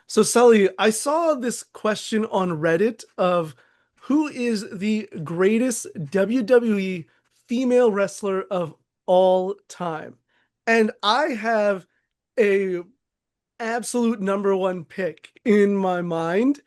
So, Sully, I saw this question on Reddit of who is the greatest WWE female wrestler of all time. And I have a absolute number one pick in my mind.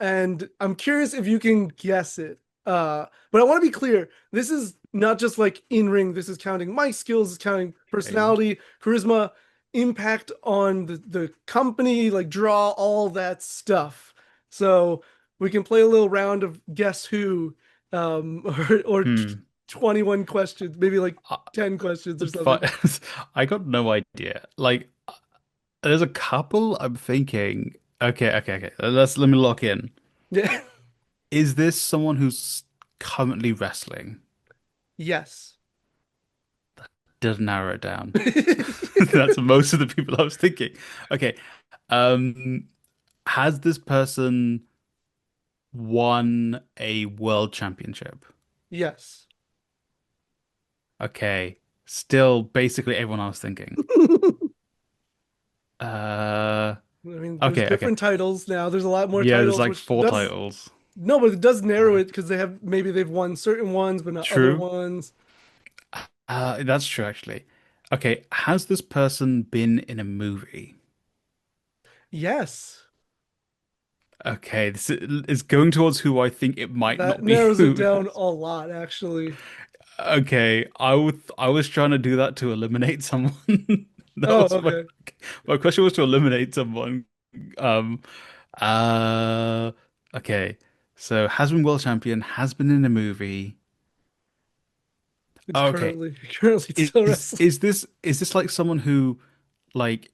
And I'm curious if you can guess it. But I want to be clear, this is not just like in ring, this is counting mic skills, it's counting Okay. personality, charisma, impact on the company, like draw, all that stuff. So we can play a little round of guess who, or Hmm. 21 questions, maybe like Uh, 10 questions or something. but I got no idea. There's a couple I'm thinking. Okay. Let me lock in. Yeah. Is this someone who's currently wrestling? Yes. Does narrow it down. That's most of the people I was thinking. Okay. Um, has this person won a world championship? Yes. Okay. Still basically everyone I was thinking. Uh, I mean, there's okay. different titles now. There's a lot more Yeah, there's titles, like which four does titles. no, but it does narrow Uh, it because they have maybe they've won certain ones, but not other True. ones. That's true actually. Okay, has this person been in a movie? Yes, Okay, this is going towards who I think it might that not be narrows it who it down is. a lot, actually. Okay, I was trying to do that to eliminate someone. That Oh, was okay. my question was to eliminate someone. Um uh okay. So has been world champion, has been in a movie. It's Okay. currently still Is wrestling. is this like someone who like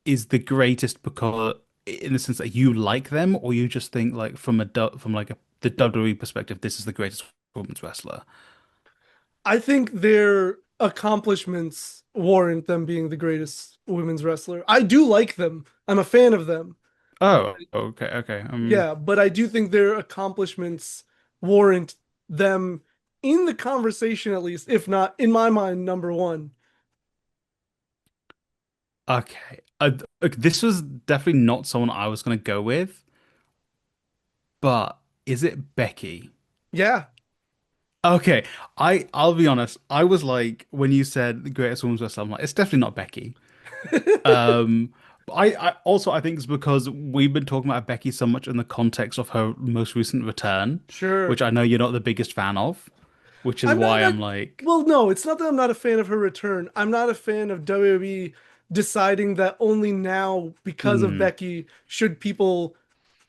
is the greatest because in the sense that you like them, or you just think like from like the WWE perspective, this is the greatest women's wrestler? I think their accomplishments warrant them being the greatest women's wrestler. I do like them. I'm a fan of them. Oh, okay. Yeah, but I do think their accomplishments warrant them in the conversation, at least, if not in my mind, number one. Okay. Okay, this was definitely not someone I was gonna go with, but is it Becky? Yeah. Okay, I'll be honest. I was like when you said the greatest women's wrestler, I'm like, it's definitely not Becky. Um, I also I think it's because we've been talking about Becky so much in the context of her most recent return, which Sure. I know you're not the biggest fan of, which is I'm not why that, I'm like, well, no, it's not that I'm not a fan of her return. I'm not a fan of WWE deciding that only now, because of hmm, Becky,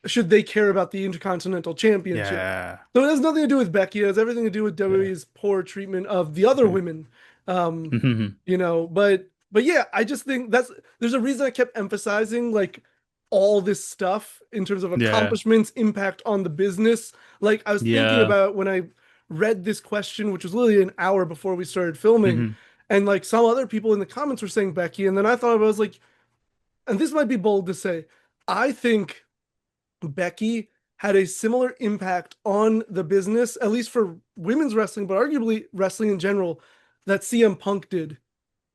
should they care about the Intercontinental Championship. yeah, So it has nothing to do with Becky. It has everything to do with yeah, WWE's poor treatment of the other okay. women. But yeah, I just think there's a reason I kept emphasizing like all this stuff in terms of Yeah, accomplishments, impact on the business. Like I was thinking yeah, about when I read this question, which was literally an hour before we started filming, hmm, and like some other people in the comments were saying Becky, and then I thought I was like, and this might be bold to say, I think Becky had a similar impact on the business, at least for women's wrestling, but arguably wrestling in general, that CM Punk did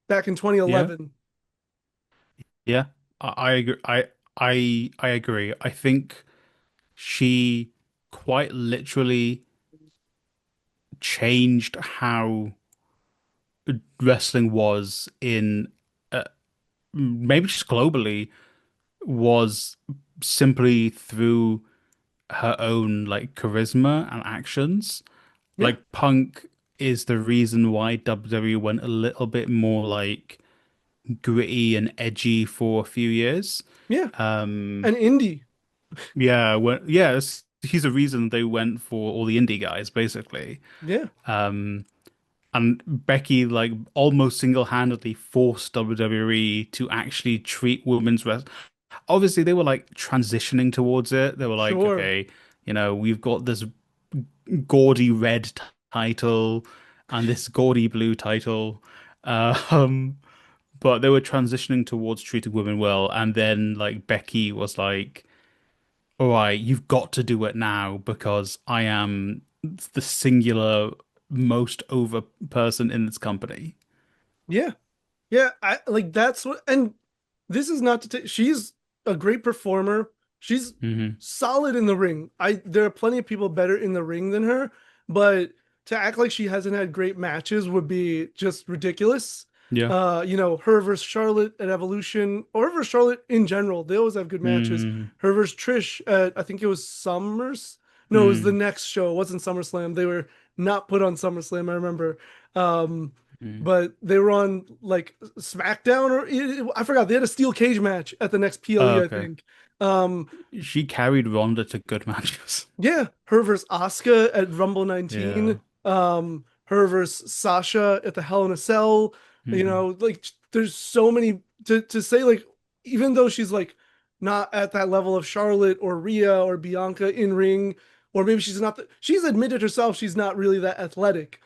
back in yeah, 2011. yeah. I agree. I agree. I think she quite literally changed how wrestling was in maybe just globally was simply through her own like charisma and actions. Yeah, Like Punk is the reason why WWE went a little bit more like gritty and edgy for a few years. yeah, Um and indie. he's the reason they went for all the indie guys basically. Yeah, Um and Becky like almost single-handedly forced WWE to actually treat women's wrestling. Obviously, they were like transitioning towards it. They were like, sure. okay, we've got this gaudy red title and this gaudy blue title. Um, but they were transitioning towards treating women well. And then like Becky was like, all right, you've got to do it now because I am the singular most over person in this company. Yeah, yeah. I like that's what, and this is not to take. She's a great performer. She's Hmm. solid in the ring. There are plenty of people better in the ring than her, but to act like she hasn't had great matches would be just ridiculous. Yeah. Her versus Charlotte at Evolution, or her versus Charlotte in general, they always have good matches. Mm. Her versus Trish at, I think it was Summers. No, it was the Mm. next show. It wasn't SummerSlam. They were not put on SummerSlam, I remember. Um, Mm. but they were on like SmackDown, or I forgot. They had a steel cage match at the next Oh, PLE, I okay. think. Um, She carried Ronda to good matches. yeah, her versus Asuka at Rumble Yeah. 19. Her versus Sasha at the Hell in a Cell. Mm. Like there's so many to say, like, even though she's like not at that level of Charlotte or Rhea or Bianca in ring, or maybe she's admitted herself she's not really that athletic.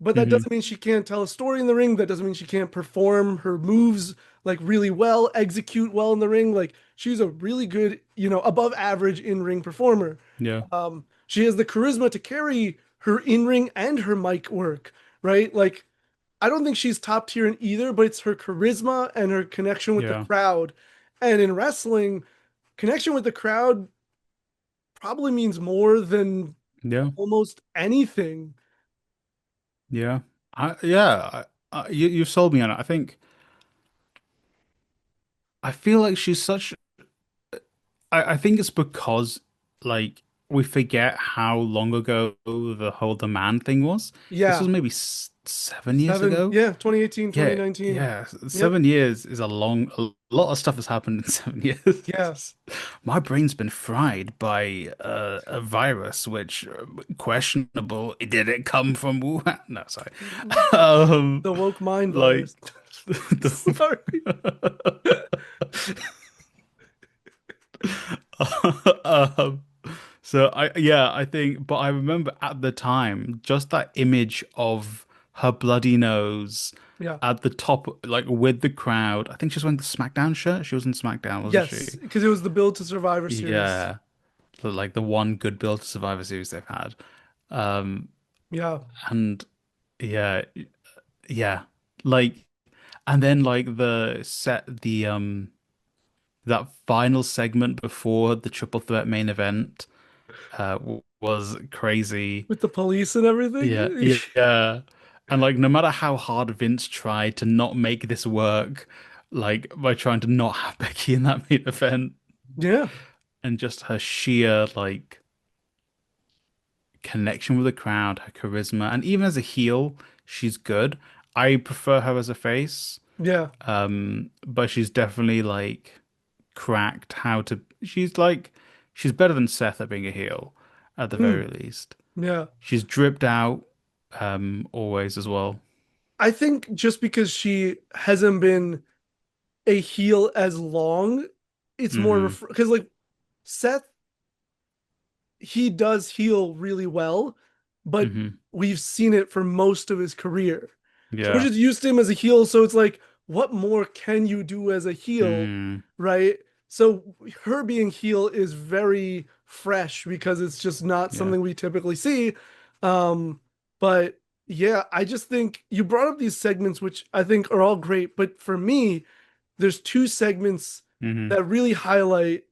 But that Hmm. doesn't mean she can't tell a story in the ring. That doesn't mean she can't perform her moves like really well, execute well in the ring. Like she's a really good, above average in-ring performer. Yeah. She has the charisma to carry her in-ring and her mic work, right? Like I don't think she's top tier in either, but it's her charisma and her connection with the Yeah. crowd. And in wrestling, connection with the crowd probably means more than Yeah. almost anything. Yeah. Yeah. You've sold me on it. I feel like she's such. I think it's because like we forget how long ago the whole demand thing was. This was Yeah. maybe 7 years ago. Yeah, 2018, Yeah, 2019. yeah. Yep. 7 years is a lot of stuff has happened in 7 years. Yeah. My brain's been fried by a virus, which questionable. Did it come from Wuhan? No, sorry. Um, The woke mind like virus. the, Sorry. um, so I think, but I remember at the time just that image of her bloody nose Yeah. at the top, like with the crowd. I think she was wearing the SmackDown shirt. She was in SmackDown, wasn't she? Yes, because it was the build to Survivor series. Yeah, like the one good Build to Survivor series they've had. Um, Yeah. and yeah, yeah, like, and then like the that final segment before the triple threat main event was crazy. With the police and Yeah, everything. yeah, yeah. And like no matter how hard Vince tried to not make this work, like by trying to not have Becky in that main event Yeah. and just her sheer like connection with the crowd, her charisma, and even as a heel, she's good. I prefer her as a face. Yeah. But she's definitely like cracked how to she's better than Seth at being a heel at the Mm, very least. yeah. She's dripped out always as well. I think just because she hasn't been a heel as long, it's more Hmm. because like Seth, he does heel really well, but Hmm. we've seen it for most of his career. So we're Yeah. just used to him as a heel. So it's like, what more can you do as a heel, Mm. right? So her being heel is very fresh because it's just not Yeah. something we typically see. Um, but yeah, I just think you brought up these segments, which I think are all great. But for me, there's two segments Hmm. that really highlight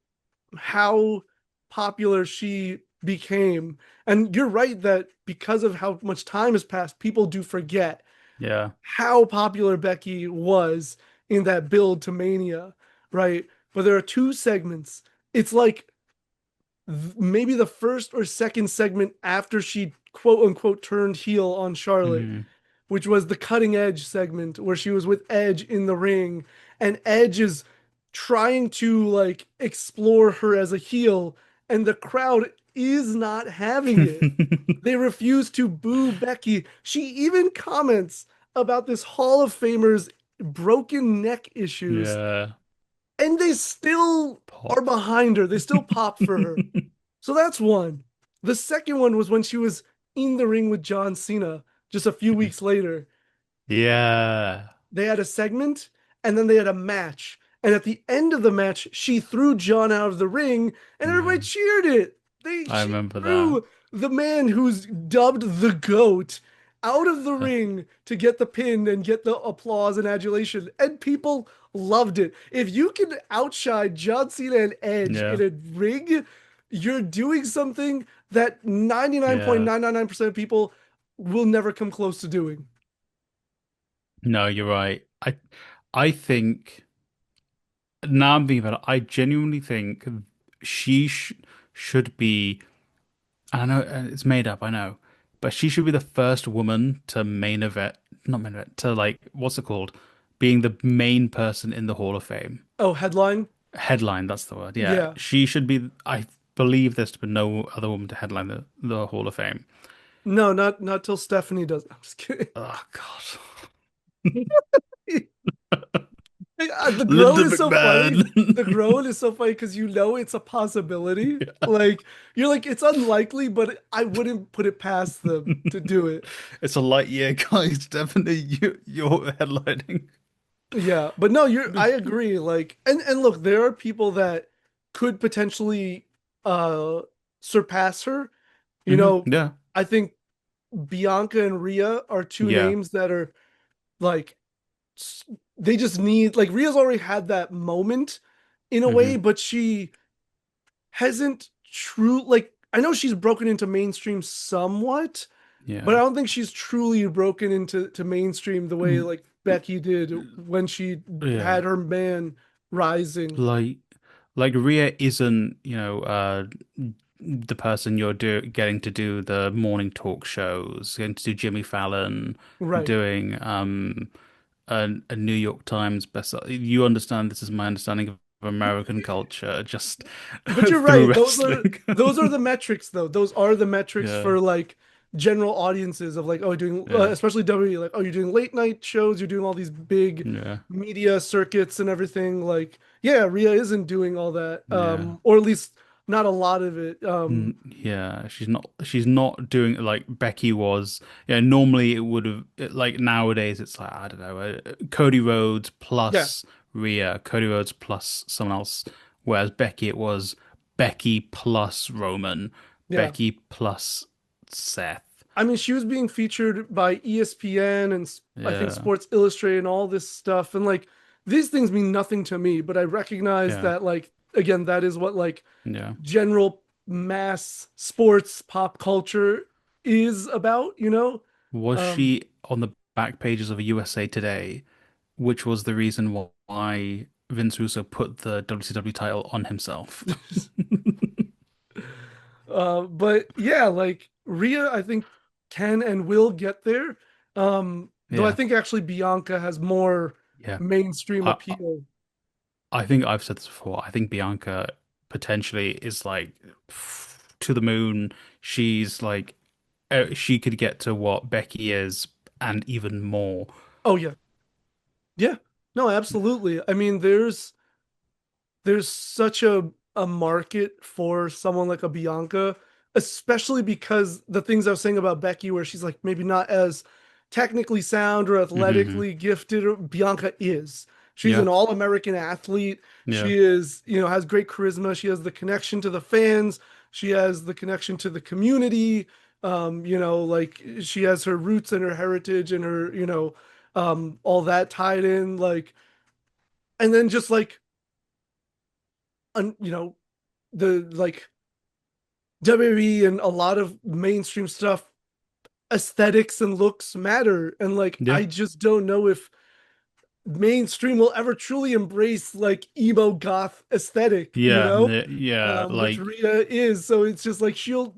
how popular she became. And you're right that because of how much time has passed, people do forget Yeah. how popular Becky was in that build to Mania, right? But there are two segments. It's like maybe the first or second segment after she quote unquote turned heel on Charlotte, Hmm. which was the cutting edge segment where she was with Edge in the ring and Edge is trying to like explore her as a heel and the crowd is not having it. They refuse to boo Becky. She even comments about this Hall of Famer's broken neck issues Yeah. and they still are Pop. behind her. They still pop for her. So that's one. The second one was when she was in the ring with John Cena just a few weeks later. Yeah. They had a segment and then they had a match. And at the end of the match, she threw John out of the ring and everybody Yeah. cheered it. I She remember that. threw the man who's dubbed the GOAT. out of the ring to get the pin and get the applause and adulation, and people loved it. If you can outshine John Cena and Edge Yeah. in a ring, you're doing something that Yeah. 99.999% of people will never come close to doing. No, you're right. I think now I'm thinking about it, I genuinely think she should be, I know it's made up, I know, but she should be the first woman to main event, not main event, to like, what's it called? Being the main person in the Hall of Fame. Oh, headline? Headline, that's the word. Yeah. Yeah. She should be, I believe there's been no other woman to headline the Hall of Fame. No, not till Stephanie does. I'm just kidding. Oh God. The groan Linda is so funny. The McMahon. groan is so funny because you know it's a possibility. Yeah. Like you're like it's unlikely, but I wouldn't put it past them to do it. It's a light year, guys. Definitely you're headlining. Yeah, but no, I agree. Like and look, there are people that could potentially uh surpass her. You know, Yeah. I think Bianca and Rhea are two Yeah. names that are like s- they just need like Rhea's already had that moment in a way, hmm but she hasn't true like I know she's broken into mainstream somewhat, but I Yeah. don't think she's truly broken into mainstream the way Mm, like Becky did when she Yeah. had her man rising. Like Rhea isn't, the person you're getting to do the morning talk shows, getting to do Jimmy Fallon, Right. doing a New York Times bestseller. You understand this is my understanding of American culture just But you're through right. wrestling. Those are the metrics though. Those are the metrics Yeah. for like general audiences of like oh doing Yeah. especially WWE like oh you're doing late night shows, you're doing all these big Yeah. media circuits and everything like yeah, Rhea isn't doing all that Yeah. or at least not a lot of it. Yeah, she's not doing it like Becky was. Yeah, normally it would have like nowadays it's like I don't know, Cody Rhodes Yeah. plus Rhea, Cody Rhodes plus someone else, whereas Becky it was Becky plus Roman, Yeah. Becky plus Seth. I mean, she was being featured by ESPN and I think Yeah. Sports Illustrated and all this stuff. And like these things mean nothing to me, but I recognize Yeah. that like again, that is what like Yeah. general mass sports pop culture is about, you know? Was Um, she on the back pages of USA Today, which was the reason why Vince Russo put the WCW title on himself? but yeah, like Rhea, I think can and will get there. Though I Yeah. think actually Bianca has more Yeah. mainstream I appeal. I think I've said this before. I think Bianca potentially is like to the moon. She's like she could get to what Becky is and even more. Oh yeah. Yeah. No, absolutely. I mean, there's such a market for someone like a Bianca, especially because the things I was saying about Becky, where she's like maybe not as technically sound or hmm athletically gifted, or Bianca is. She's Yeah. an all-American athlete. Yeah. She is, has great charisma. She has the connection to the fans. She has the connection to the community. Like she has her roots and her heritage and her, all that tied in. Like, and then just like, un, you know, the like WWE and a lot of mainstream stuff, aesthetics and looks matter. And like, Yeah. I just don't know if mainstream will ever truly embrace like emo goth aesthetic, Yeah. Yeah. which Like Rhea is. So it's just like she'll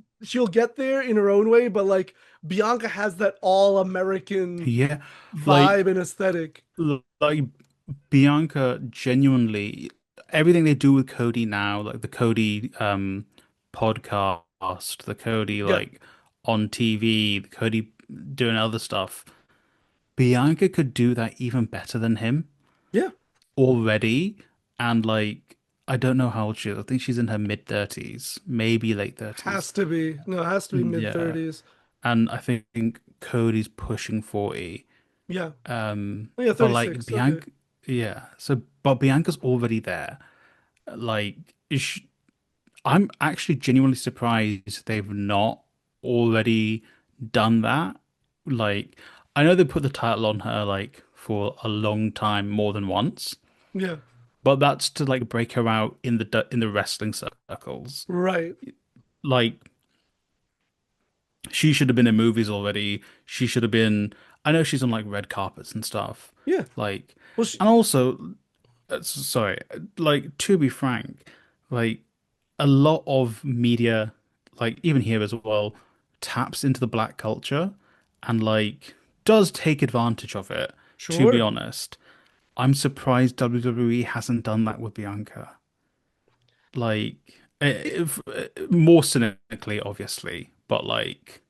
get there in her own way, but like Bianca has that all American yeah. Like vibe and aesthetic. like Bianca genuinely everything they do with Cody now, like the Cody podcast, the Cody Yeah, like on TV, the Cody doing other stuff. Bianca could do that even better than him yeah, already. And like I don't know how old she is. I think she's in her mid 30s, maybe late 30s. has to be. No, it has to be mid Yeah. 30s. And I think Cody's pushing 40. Yeah. Oh, yeah, But like 36. Okay. Bianca, yeah. So, but Bianca's already there. Like, I'm actually genuinely surprised they've not already done that. like I know they put the title on her like for a long time, more than once, Yeah, but that's to like break her out in the wrestling circles. right. Like she should have been in movies already. She should have been. I know she's on like red carpets and stuff. Yeah. Like, Well, and also, sorry, like to be frank, like a lot of media, like even here as well, taps into the black culture and like does take advantage of it, to be sure. honest. I'm surprised WWE hasn't done that with Bianca. Like, It, more cynically, obviously, but like,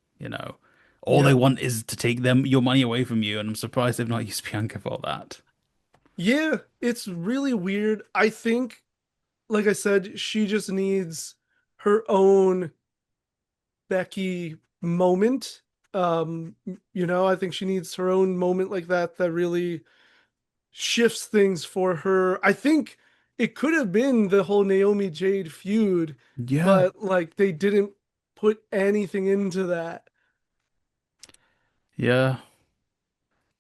all they yeah. want is to take them your money away from you, and I'm surprised they've not used Bianca for that. Yeah, it's really weird. I think, like I said, she just needs her own Becky moment. I think she needs her own moment like that that really shifts things for her. I think it could have been the whole Naomi Jade feud, Yeah, but like they didn't put anything into that. yeah.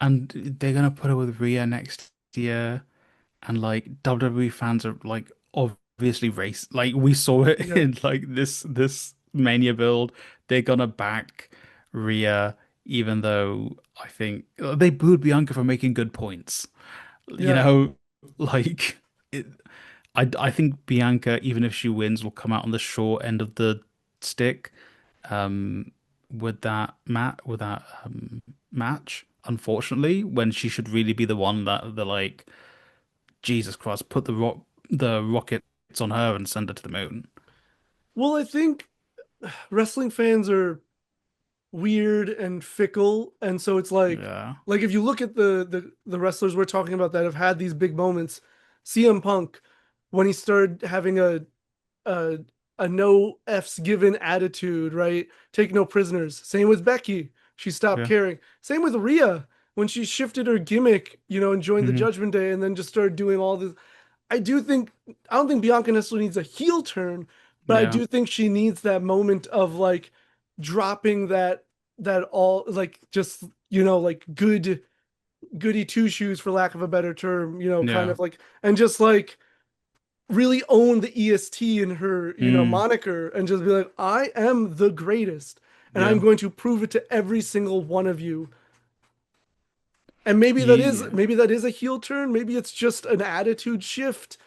And they're gonna put her with Rhea next year, and like WWE fans are like obviously race. Like we saw it Yeah, in like this Mania build. They're gonna back Rhea, even though I think they booed Bianca for making good points. You yeah. know, like it, I think Bianca, even if she wins, will come out on the short end of the stick. Um, with that match, unfortunately, when she should really be the one that the like Jesus Christ, put the rockets on her and send her to the moon. Well, I think wrestling fans are weird and fickle, and so it's Yeah, like if you look at the wrestlers we're talking about that have had these big moments, CM Punk, when he started having a a no F's given attitude, right? Take no prisoners. Same with Becky. She stopped yeah. caring. Same with Rhea when she shifted her gimmick, and joined the Hmm. Judgment Day and then just started doing all this. I do think I don't think Bianca necessarily needs a heel turn, but I Yeah, do think she needs that moment of like dropping that all like just like goody two shoes for lack of a better term, kind yeah. of like and just like really own the EST in her, Mm, moniker and just be like, I am the greatest and I'm yeah. going to prove it to every single one of you. And maybe that is Yeah. maybe that is a heel turn, maybe it's just an attitude shift,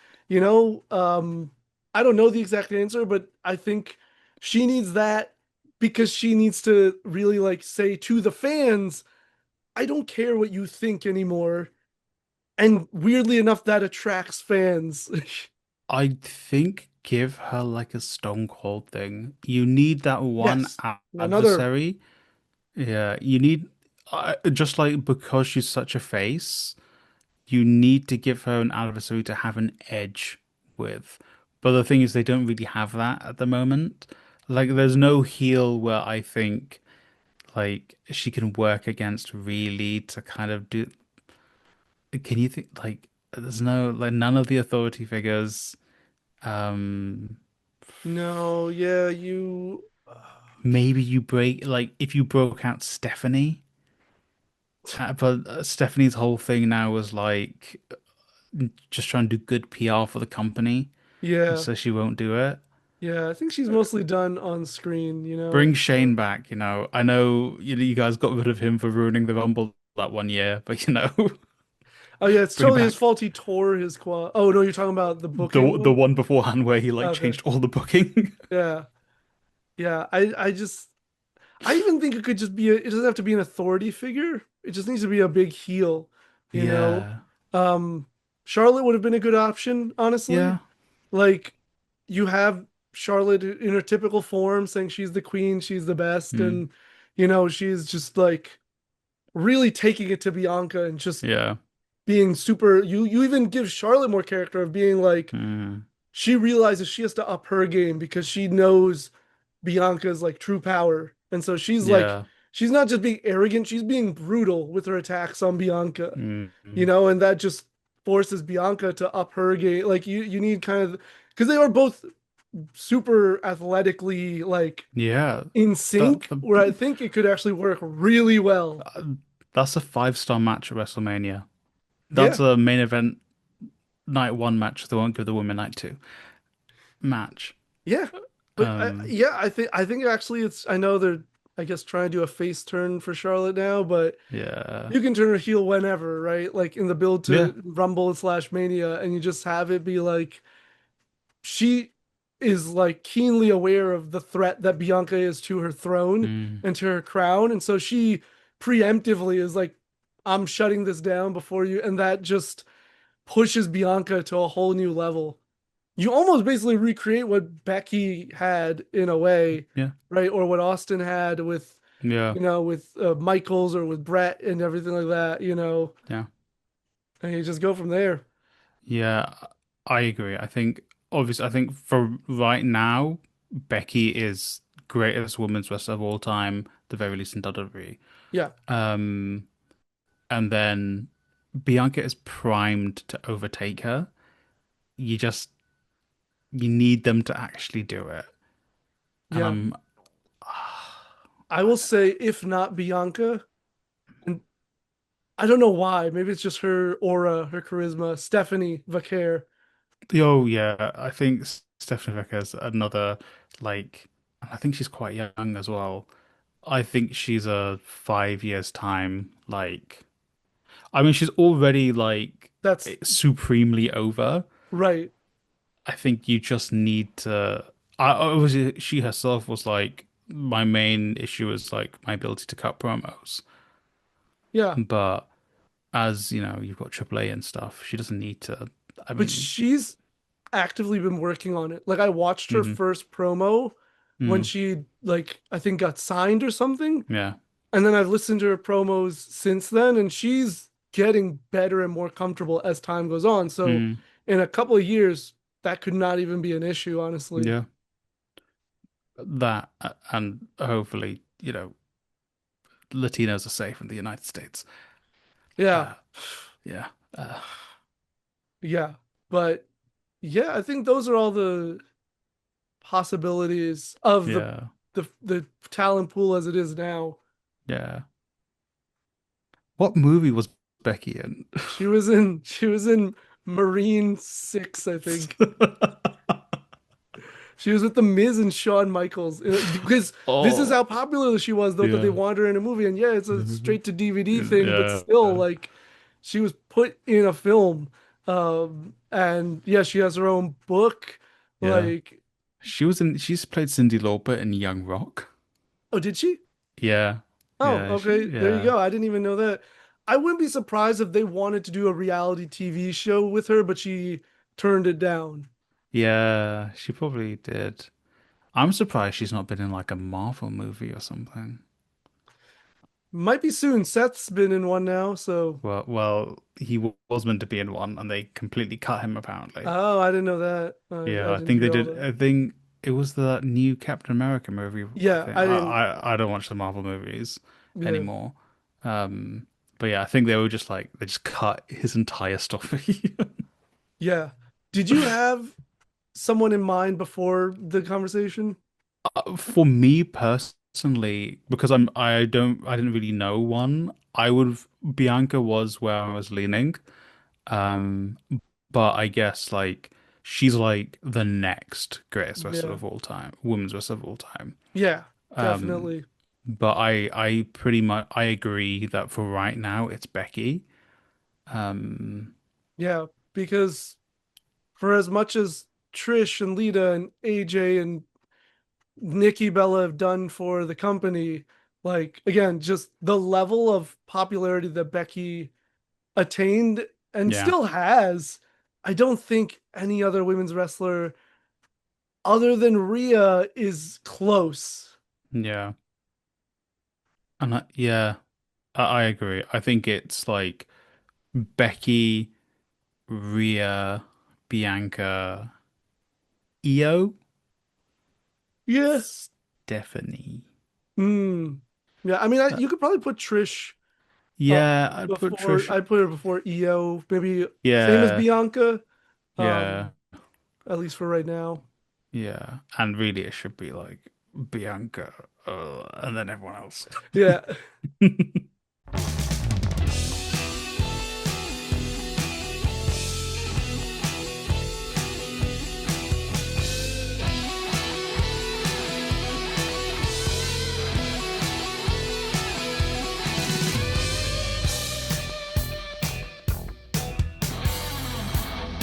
I don't know the exact answer, but I think she needs that because she needs to really like say to the fans, I don't care what you think anymore. And weirdly enough, that attracts fans. I think give her like a Stone Cold thing. You need that one Yes. Another, adversary. Yeah, you need just like because she's such a face, you need to give her an adversary to have an edge with. But the thing is, they don't really have that at the moment. Like, there's no heel where I think like she can work against really to kind of do. Can you think like there's no like none of the authority figures. Um, no, yeah, maybe you break like if you broke out Stephanie, but Stephanie's whole thing now was like just trying to do good PR for the company, and yeah, so she won't do it. yeah. I think she's mostly done on screen. Bring Shane back, you know. I know you guys got rid of him for ruining the Rumble that one year, but Oh yeah, it's bring totally his back fault. He tore his quad. Oh no, you're talking about the booking the one. one beforehand where he like Okay, changed all the booking. yeah, yeah. I even think it could just be it doesn't have to be an authority figure. It just needs to be a big heel, you know. Yeah. Um, Charlotte would have been a good option, honestly. Yeah. Like you have Charlotte in her typical form, saying she's the queen, she's the best, Mm. and she's just like really taking it to Bianca and just Yeah. being super. You even give Charlotte more character of being like Mm. she realizes she has to up her game because she knows Bianca's like true power. And so Yeah. she's not just being arrogant, she's being brutal with her attacks on Bianca, Mm. and that just forces Bianca to up her game. Like you need kind of because they are both super athletically like Yeah, in that sync, where I think it could actually work really well. uh, that's a 5-star match at WrestleMania. That's Yeah, a main event night one match. They won't give the women night two match. yeah, but Um, yeah, I think actually it's I know they're I guess trying to do a face turn for Charlotte now, but yeah, you can turn her heel whenever, right? Like in the build yeah, to Rumble slash Mania, and you just have it be like she is like keenly aware of the threat that Bianca is to her throne mm, and to her crown, and so she preemptively is like, "I'm shutting this down before you," and that just pushes Bianca to a whole new level. You almost basically recreate what Becky had in a way, yeah, right? Or what Austin had with, yeah, with Michaels or with Brett and everything like that, yeah, and you just go from there. yeah. I agree. I think for right now, Becky is greatest women's wrestler of all time, the very least in WWE. Yeah, Um, and then Bianca is primed to overtake her. You just you need them to actually do it. And yeah. I will say, if not Bianca, and I don't know why, maybe it's just her aura, her charisma, Stephanie Vaquer. oh yeah, I think Stephanie Becker's another like I think she's quite young as well. I think she's a 5 years time. Like I mean she's already like That's supremely over. right. I think you just need to I obviously she herself was like my main issue is like my ability to cut promos. Yeah. But as you know, you've got AAA and stuff. She doesn't need to. I But mean, she's actively been working on it. Like I watched her hmm first promo when mm, she like I think got signed or something. yeah, And then I've listened to her promos since then, and she's getting better and more comfortable as time goes on. So mm, in a couple of years, that could not even be an issue, honestly. yeah. That and hopefully, Latinos are safe in the United States. Yeah. Uh, yeah, uh, Yeah. But yeah, I think those are all the possibilities of the yeah, the talent pool as it is now. yeah. What movie was Becky in? She was in Marine 6, I think. She was with the Miz and Shawn Michaels because this is Oh, how popular she was though that they yeah, wanted her in a movie, and yeah, it's a straight to DVD thing, but yeah, still like she was put in a film. And yeah, she has her own book. yeah. Like, She's played Cyndi Lauper in Young Rock. oh, did she? Yeah, Oh, yeah, okay. There you yeah. go. I didn't even know that. I wouldn't be surprised if they wanted to do a reality TV show with her, but she turned it down. Yeah, she probably did. I'm surprised she's not been in like a Marvel movie or something. Might be soon. Seth's been in one now, so. Well, he was meant to be in one, and they completely cut him apparently. Oh, I didn't know that. I Yeah, I didn't think they hear all did. that. I think it was the new Captain America movie. I Yeah, think I didn't. I don't watch the Marvel movies Yeah, anymore. Um, but yeah, I think they were just like they just cut his entire story. yeah. Did you have someone in mind before the conversation? For me personally, because I didn't really know one. Bianca was where I was leaning. Um, but I guess like she's like the next greatest wrestler Yeah, of all time, women's wrestler of all time. yeah, Um, definitely. but I pretty much I agree that for right now it's Becky. Um, Yeah, because for as much as Trish and Lita and AJ and Nikki Bella have done for the company, like again, just the level of popularity that Becky attained and yeah, still has, I don't think any other women's wrestler other than Rhea is close. yeah, and yeah, I agree. I think it's like Becky, Rhea, Bianca, Io, Yeah. Stephanie. Hmm. Yeah, I mean, Uh, you could probably put Trish uh, yeah, I'd put before Trish. I put her before Io, maybe same as Yeah, Bianca, yeah, um, at least for right now. Yeah, and really it should be like Bianca, and then everyone else. Yeah.